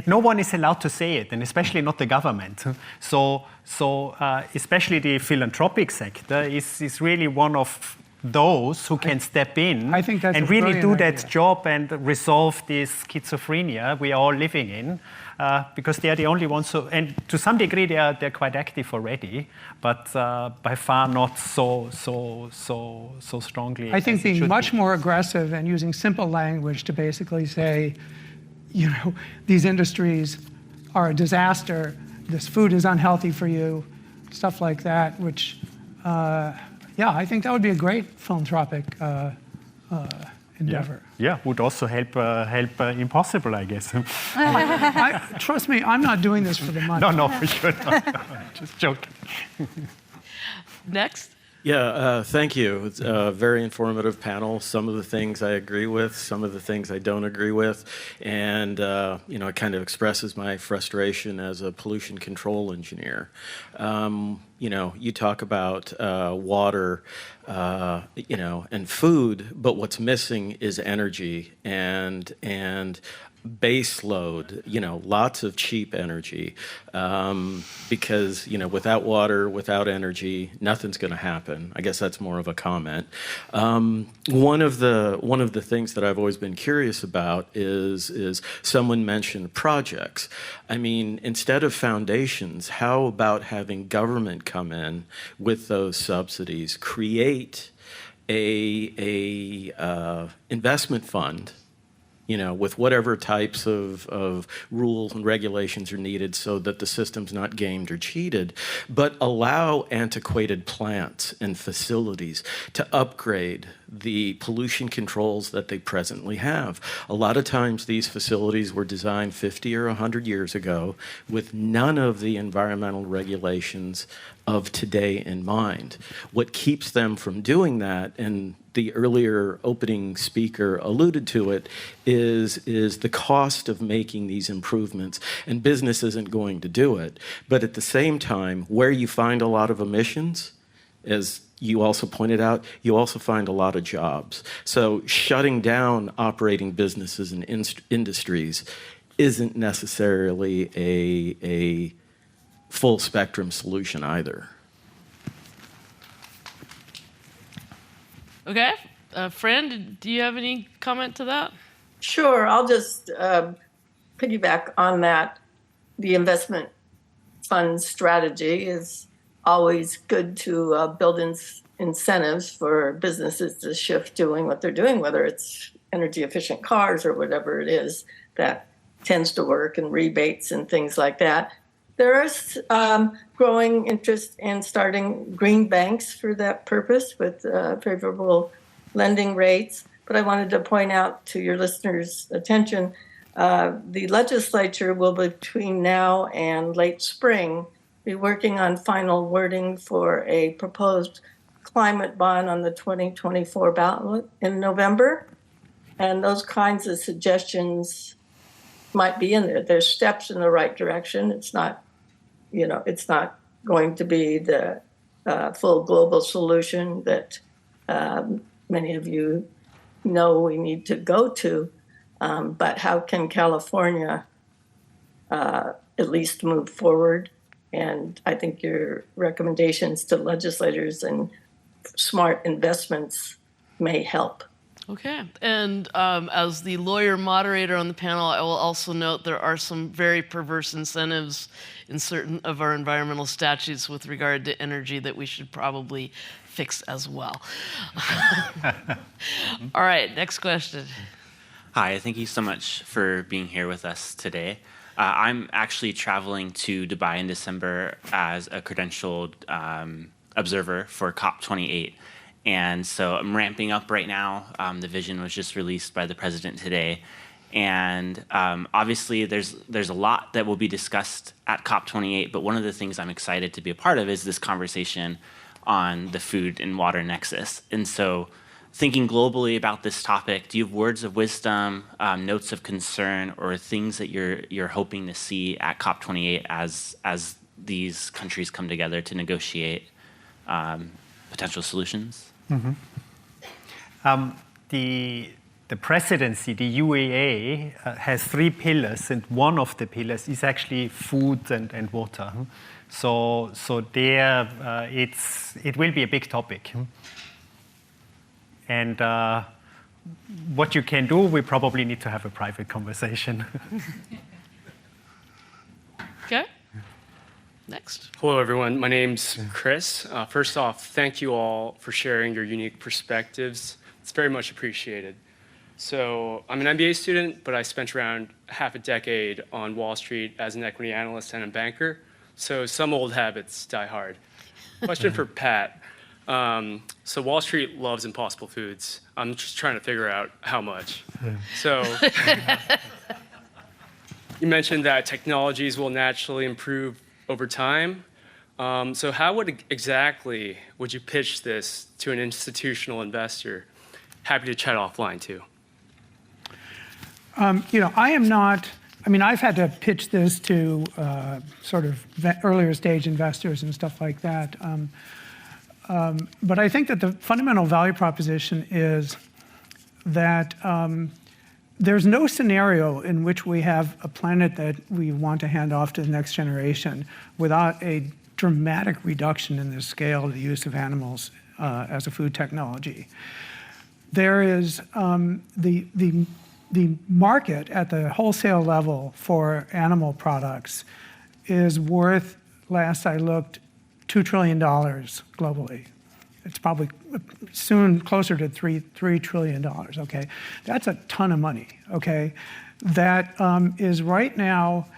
no one is allowed to say it, and especially not the government. So especially the philanthropic sector is really one of those who can step in and really do that job and resolve this schizophrenia we are all living in, because they are the only ones who, and to some degree they're quite active already, but by far not so strongly. I think being much more aggressive and using simple language to basically say, you know, these industries are a disaster, this food is unhealthy for you, stuff like that, which yeah, I think that would be a great philanthropic endeavor. Yeah, would also help Impossible, I guess. Trust me, I'm not doing this for the money. No, for sure not. Just joking. Next. Yeah, thank you. It's a very informative panel. Some of the things I agree with, some of the things I don't agree with, and you know, it kind of expresses my frustration as a pollution control engineer. You know, you talk about water, you know, and food, but what's missing is energy and base load, you know, lots of cheap energy, because, you know, without water, without energy, nothing's going to happen. I guess that's more of a comment. One of the things that I've always been curious about is someone mentioned projects. I mean, instead of foundations, how about having government come in with those subsidies, create a investment fund, you know, with whatever types of rules and regulations are needed so that the system's not gamed or cheated, but allow antiquated plants and facilities to upgrade the pollution controls that they presently have. A lot of times these facilities were designed 50 or 100 years ago with none of the environmental regulations of today in mind. What keeps them from doing that, and the earlier opening speaker alluded to it, is the cost of making these improvements, and business isn't going to do it. But at the same time, where you find a lot of emissions, as you also pointed out, you also find a lot of jobs. So shutting down operating businesses and industries isn't necessarily a full spectrum solution either. Okay. Friend, do you have any comment to that? Sure, I'll just piggyback on that. The investment fund strategy is always good to build incentives for businesses to shift doing what they're doing, whether it's energy efficient cars or whatever it is that tends to work, and rebates and things like that. There is growing interest in starting green banks for that purpose with favorable lending rates. But I wanted to point out to your listeners' attention, the legislature will, between now and late spring, be working on final wording for a proposed climate bond on the 2024 ballot in November. And those kinds of suggestions might be in there. There's steps in the right direction. It's not, it's not going to be the full global solution that many of you know we need to go to. But how can California at least move forward? And I think your recommendations to legislators and smart investments may help. Okay. And as the lawyer moderator on the panel, I will also note there are some very perverse incentives in certain of our environmental statutes with regard to energy that we should probably fix as well. All right, next question. Hi, thank you so much for being here with us today. I'm actually traveling to Dubai in December as a credentialed observer for COP28. And so I'm ramping up right now. The vision was just released by the president today. And obviously there's a lot that will be discussed at COP28, but one of the things I'm excited to be a part of is this conversation on the food and water nexus. And so thinking globally about this topic, do you have words of wisdom, notes of concern, or things that you're hoping to see at COP28 as these countries come together to negotiate potential solutions? Mm-hmm. The presidency, the UAA, has 3 pillars, and one of the pillars is actually food and water. So there, it will be a big topic. And what you can do, we probably need to have a private conversation. Okay. Next. Hello, everyone. My name's Chris. First off, thank you all for sharing your unique perspectives. It's very much appreciated. So I'm an MBA student, but I spent around half a decade on Wall Street as an equity analyst and a banker. So some old habits die hard. Question for Pat. So Wall Street loves Impossible Foods. I'm just trying to figure out how much. So you mentioned that technologies will naturally improve over time. So how exactly would you pitch this to an institutional investor? Happy to chat offline too. I've had to pitch this to sort of earlier stage investors and stuff like that. But I think that the fundamental value proposition is that there's no scenario in which we have a planet that we want to hand off to the next generation without a dramatic reduction in the scale of the use of animals as a food technology. There is the market at the wholesale level for animal products is worth, last I looked, $2 trillion globally. It's probably soon closer to $3 trillion, okay? That's a ton of money, okay? That is right now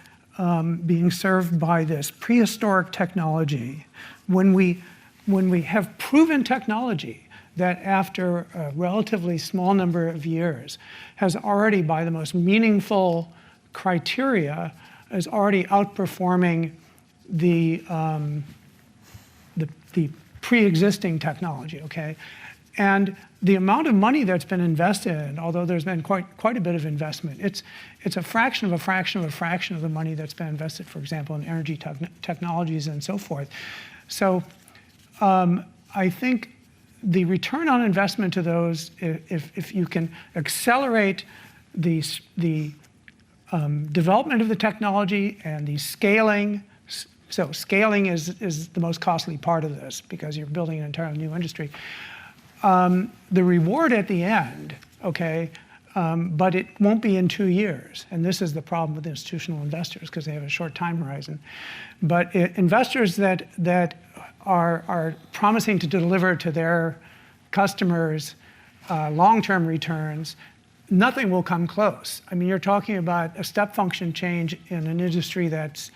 being served by this prehistoric technology. When we have proven technology that after a relatively small number of years has already, by the most meaningful criteria, is already outperforming the pre-existing technology, okay? And the amount of money that's been invested, although there's been quite a bit of investment, it's a fraction of a fraction of a fraction of the money that's been invested, for example, in energy technologies and so forth. So I think the return on investment to those, if you can accelerate the development of the technology and the scaling. So scaling is the most costly part of this because you're building an entirely new industry. The reward at the end, okay, but it won't be in 2 years. And this is the problem with institutional investors because they have a short time horizon. But investors that are promising to deliver to their customers long-term returns, nothing will come close. I mean, you're talking about a step function change in an industry that's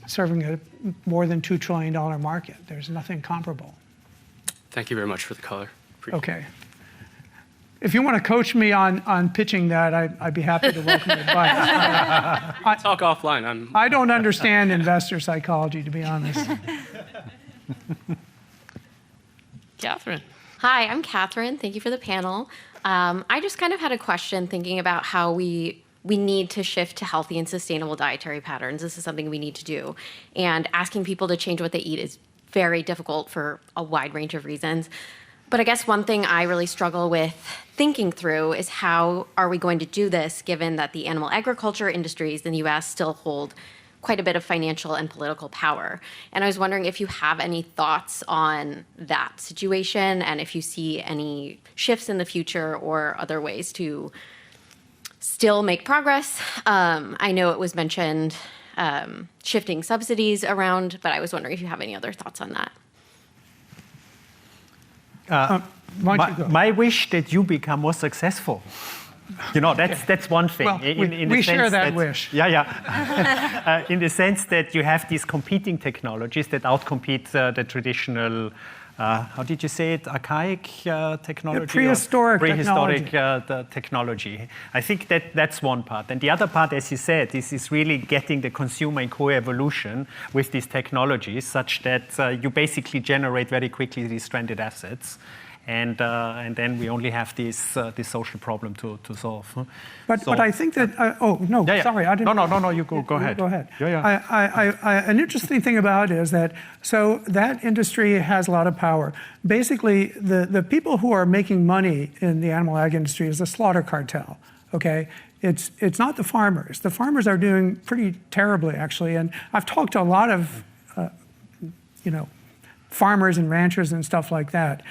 serving a more than $2 trillion market. There's nothing comparable. Thank you very much for the color. Okay. If you want to coach me on pitching that, I'd be happy to welcome advice. Talk offline. I don't understand investor psychology, to be honest. Catherine. Hi, I'm Catherine. Thank you for the panel. I just kind of had a question thinking about how we need to shift to healthy and sustainable dietary patterns. This is something we need to do. And asking people to change what they eat is very difficult for a wide range of reasons. But I guess one thing I really struggle with thinking through is how are we going to do this given that the animal agriculture industries in the US still hold quite a bit of financial and political power. And I was wondering if you have any thoughts on that situation and if you see any shifts in the future or other ways to still make progress. I know it was mentioned shifting subsidies around, but I was wondering if you have any other thoughts on that. My wish that you become more successful. That's one thing. Well, we share that wish. Yeah. In the sense that you have these competing technologies that outcompete the traditional, how did you say it, archaic technology? Prehistoric technology. I think that's one part. And the other part, as you said, is really getting the consumer in co-evolution with these technologies such that you basically generate very quickly these stranded assets. And then we only have this social problem to solve. But I think that, sorry, I didn't. No, you go ahead. Go ahead. Yeah. An interesting thing about it is that, so that industry has a lot of power. Basically, the people who are making money in the animal ag industry is the slaughter cartel, okay? It's not the farmers. The farmers are doing pretty terribly, actually. And I've talked to a lot of, farmers and ranchers and stuff like that.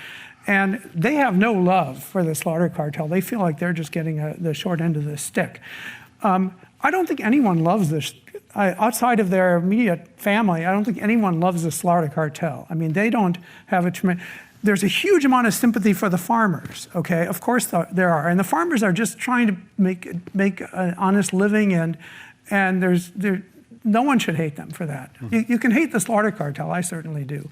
And they have no love for the slaughter cartel. They feel like they're just getting the short end of the stick. I don't think anyone loves this. Outside of their immediate family, I don't think anyone loves the slaughter cartel. I mean, they don't have a tremendous... There's a huge amount of sympathy for the farmers, okay? Of course there are. And the farmers are just trying to make an honest living, and no one should hate them for that. You can hate the slaughter cartel, I certainly do.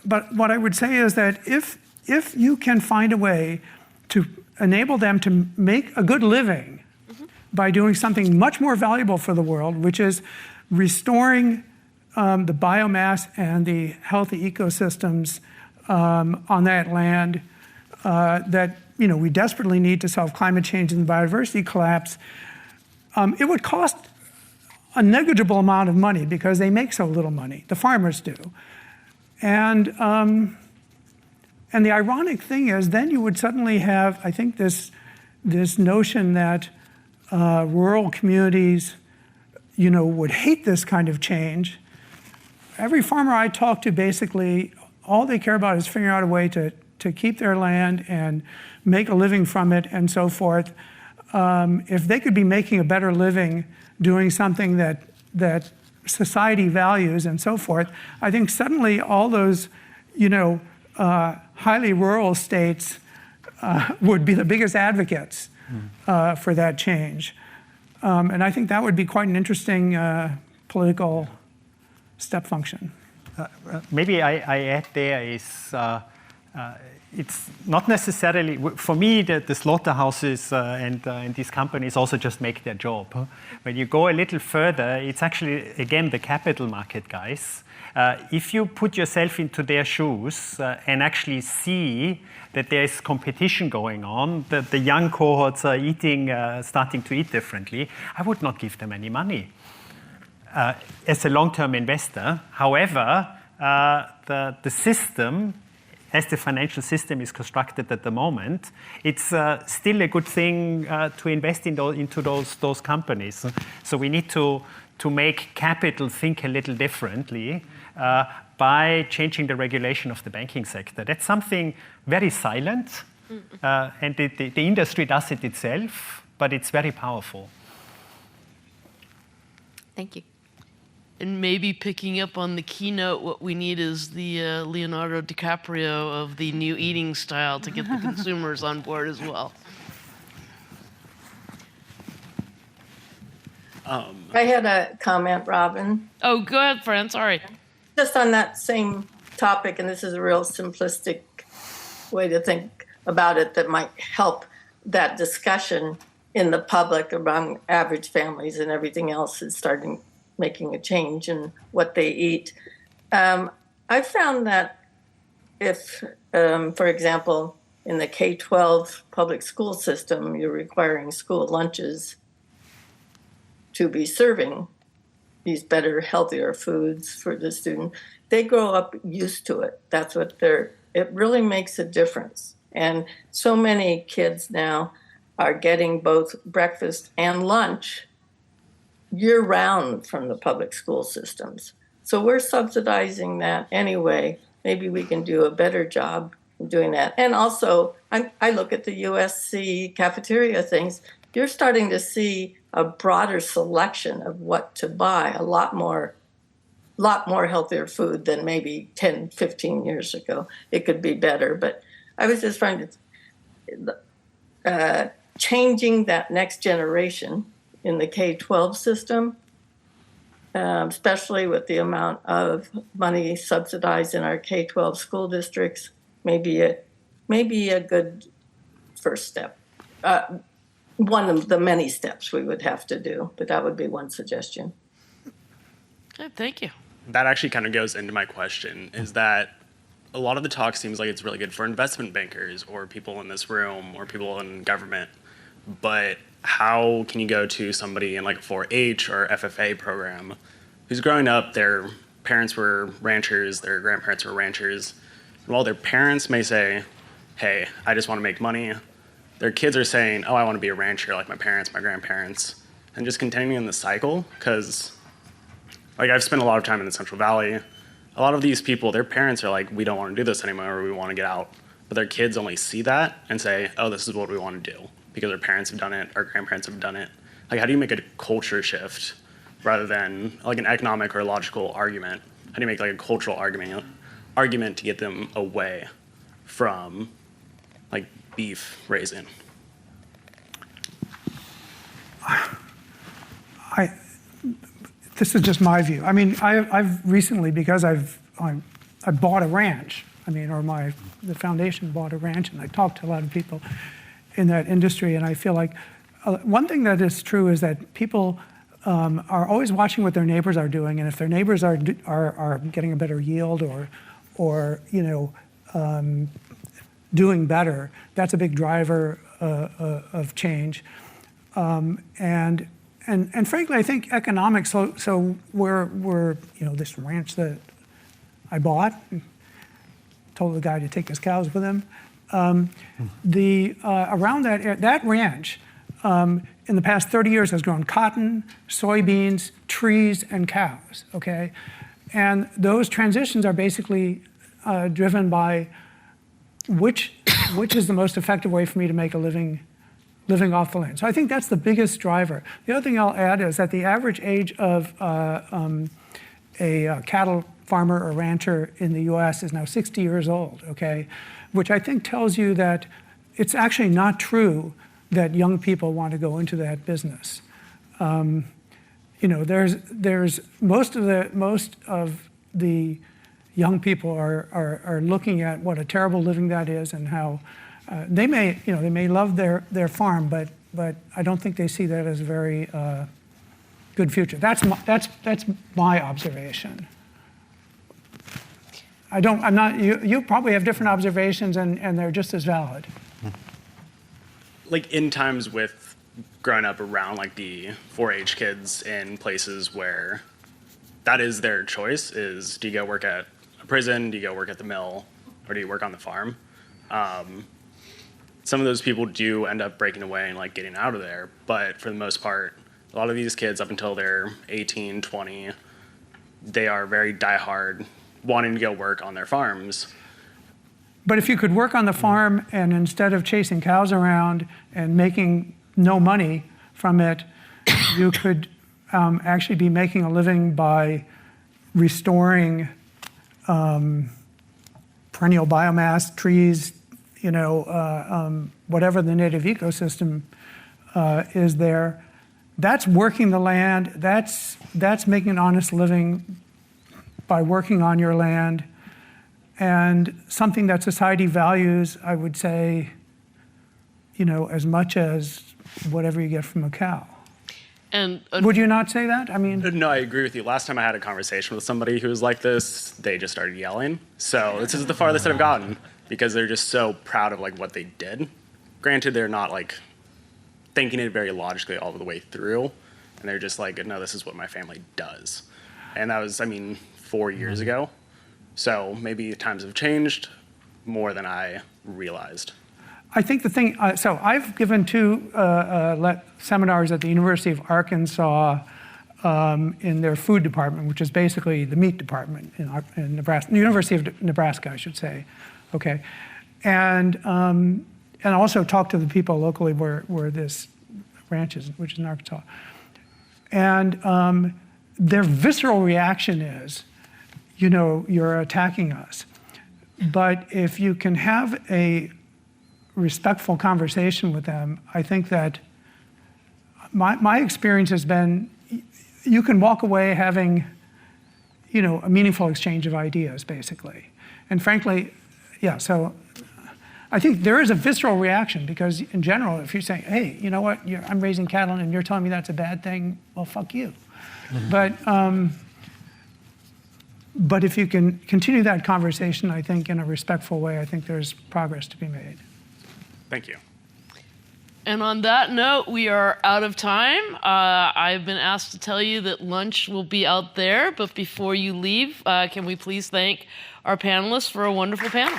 But what I would say is that if you can find a way to enable them to make a good living by doing something much more valuable for the world, which is restoring the biomass and the healthy ecosystems on that land that we desperately need to solve climate change and the biodiversity collapse, it would cost a negligible amount of money because they make so little money. The farmers do. And the ironic thing is, then you would suddenly have, I think, this notion that rural communities, would hate this kind of change. Every farmer I talk to, basically, all they care about is figuring out a way to keep their land and make a living from it and so forth. If they could be making a better living doing something that society values and so forth, I think suddenly all those, highly rural states would be the biggest advocates for that change. And I think that would be quite an interesting political step function. Maybe I add there is, it's not necessarily, for me, the slaughterhouses and these companies also just make their job. When you go a little further, it's actually, again, the capital market guys. If you put yourself into their shoes and actually see that there's competition going on, that the young cohorts are starting to eat differently, I would not give them any money as a long-term investor. However, the system, as the financial system is constructed at the moment, it's still a good thing to invest into those companies. So we need to make capital think a little differently by changing the regulation of the banking sector. That's something very silent, And the industry does it itself, but it's very powerful. Thank you. And maybe picking up on the keynote, what we need is the Leonardo DiCaprio of the new eating style to get the consumers on board as well. I had a comment, Robin, Oh, go ahead, Fran. Sorry. just on that same topic, and this is a real simplistic way to think about it that might help that discussion in the public among average families and everything else is starting making a change in what they eat. I found that if, for example, in the K-12 public school system, you're requiring school lunches to be serving these better, healthier foods for the student, they grow up used to it. That's what it really makes a difference. And so many kids now are getting both breakfast and lunch year-round from the public school systems. So we're subsidizing that anyway. Maybe we can do a better job doing that. And also, I look at the USC cafeteria things. You're starting to see a broader selection of what to buy, a lot more healthier food than maybe 10, 15 years ago. It could be better, but I was just trying to changing that next generation in the K-12 system, especially with the amount of money subsidized in our K-12 school districts, maybe a good first step. One of the many steps we would have to do, but that would be one suggestion. Okay, thank you. That actually kind of goes into my question, is that a lot of the talk seems like it's really good for investment bankers or people in this room or people in government, but how can you go to somebody in like a 4-H or FFA program who's growing up, their parents were ranchers, their grandparents were ranchers, and while their parents may say, hey, I just want to make money, their kids are saying, oh, I want to be a rancher like my parents, my grandparents, and just continuing the cycle, because like I've spent a lot of time in the Central Valley. A lot of these people, their parents are like, we don't want to do this anymore, or we want to get out. But their kids only see that and say, oh, this is what we want to do, because our parents have done it, our grandparents have done it. Like, how do you make a culture shift rather than like an economic or logical argument? How do you make like a cultural argument to get them away from like beef raising? This is just my view. I mean, I've recently, because I bought a ranch. I mean, or the foundation bought a ranch, and I talked to a lot of people in that industry, and I feel like one thing that is true is that people are always watching what their neighbors are doing, and if their neighbors are getting a better yield or doing better, that's a big driver of change. And frankly, I think economics. So we're this ranch that I bought, told the guy to take his cows with him. Around that ranch, in the past 30 years, has grown cotton, soybeans, trees, and cows. Okay, and those transitions are basically driven by which is the most effective way for me to make a living off the land. So I think that's the biggest driver. The other thing I'll add is that the average age of a cattle farmer or rancher in the US is now 60 years old, okay? Which I think tells you that it's actually not true that young people want to go into that business. There's most of the young people are looking at what a terrible living that is and how they may love their farm, but I don't think they see that as a very good future. That's my observation. You probably have different observations, and they're just as valid. Like in times with growing up around like the 4-H kids in places where that is their choice, is do you go work at a prison, do you go work at the mill, or do you work on the farm? Some of those people do end up breaking away and like getting out of there, but for the most part, a lot of these kids up until they're 18, 20, they are very diehard, wanting to go work on their farms. But if you could work on the farm and instead of chasing cows around and making no money from it, you could actually be making a living by restoring perennial biomass, trees, whatever the native ecosystem is there. That's working the land. That's making an honest living by working on your land. And something that society values, I would say, as much as whatever you get from a cow. And would you not say that? I mean, No, I agree with you. Last time I had a conversation with somebody who was like this, they just started yelling. So this is the farthest I've gotten because they're just so proud of like what they did. Granted, they're not like thinking it very logically all the way through, and they're just like, no, this is what my family does. And that was, 4 years ago. So maybe times have changed more than I realized. I think the thing, so I've given 2 seminars at the University of Arkansas in their food department, which is basically the meat department in Nebraska, the University of Nebraska, I should say. Okay. And also talk to the people locally where this ranch is, which is in Arkansas. And their visceral reaction is, you're attacking us. But if you can have a respectful conversation with them, I think that my experience has been you can walk away having, a meaningful exchange of ideas, basically. And frankly, yeah, so I think there is a visceral reaction because in general, if you're saying, hey, you know what, I'm raising cattle and you're telling me that's a bad thing, well, fuck you. But if you can continue that conversation, I think in a respectful way, I think there's progress to be made. Thank you. And on that note, we are out of time. I've been asked to tell you that lunch will be out there, but before you leave, can we please thank our panelists for a wonderful panel?